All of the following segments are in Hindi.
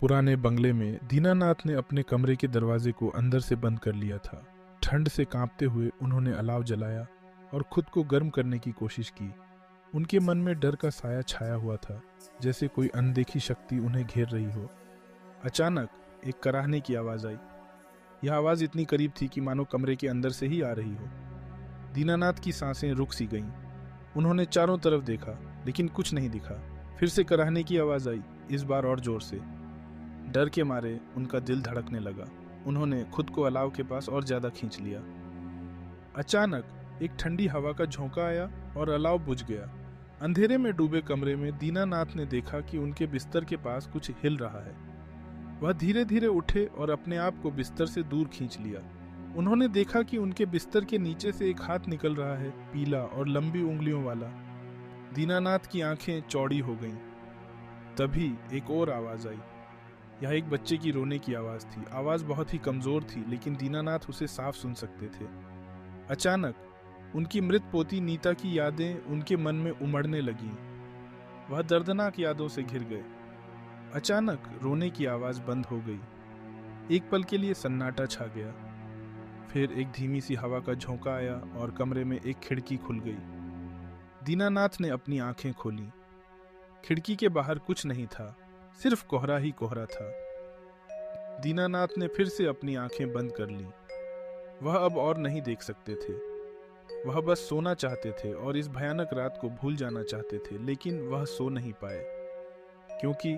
पुराने बंगले में दीनानाथ ने अपने कमरे के दरवाजे को अंदर से बंद कर लिया था। ठंड से कांपते हुए उन्होंने अलाव जलाया और खुद को गर्म करने की कोशिश की। उनके मन में डर का साया छाया हुआ था, जैसे कोई अनदेखी शक्ति उन्हें घेर रही हो। अचानक एक कराहने की आवाज़ आई। यह आवाज़ इतनी करीब थी कि मानो कमरे के अंदर से ही आ रही हो। दीनानाथ की सांसें रुक सी गईं। उन्होंने चारों तरफ देखा, लेकिन कुछ नहीं दिखा। फिर से कराहने की आवाज़ आई, इस बार और जोर से। डर के मारे उनका दिल धड़कने लगा। उन्होंने खुद को अलाव के पास और ज्यादा खींच लिया। अचानक एक ठंडी हवा का झोंका आया और अलाव बुझ गया। अंधेरे में डूबे कमरे में दीनानाथ ने देखा कि उनके बिस्तर के पास कुछ हिल रहा है। वह धीरे धीरे उठे और अपने आप को बिस्तर से दूर खींच लिया। उन्होंने देखा कि उनके बिस्तर के नीचे से एक हाथ निकल रहा है, पीला और लंबी उंगलियों वाला। दीनानाथ की आंखें चौड़ी हो गईं। तभी एक और आवाज आई। यह एक बच्चे की रोने की आवाज थी। आवाज बहुत ही कमजोर थी, लेकिन दीनानाथ उसे साफ सुन सकते थे। अचानक उनकी मृत पोती नीता की यादें उनके मन में उमड़ने लगीं। वह दर्दनाक यादों से घिर गए। अचानक रोने की आवाज बंद हो गई। एक पल के लिए सन्नाटा छा गया। फिर एक धीमी सी हवा का झोंका आया और कमरे में एक खिड़की खुल गई। दीनानाथ ने अपनी आंखें खोली। खिड़की के बाहर कुछ नहीं था, सिर्फ कोहरा ही कोहरा था। दीनानाथ ने फिर से अपनी आंखें बंद कर ली। वह अब और नहीं देख सकते थे। वह बस सोना चाहते थे और इस भयानक रात को भूल जाना चाहते थे, लेकिन वह सो नहीं पाए, क्योंकि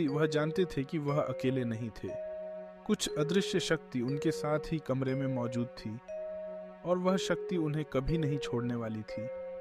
वह जानते थे कि वह अकेले नहीं थे। कुछ अदृश्य शक्ति उनके साथ ही कमरे में मौजूद थी और वह शक्ति उन्हें कभी नहीं छोड़ने वाली थी।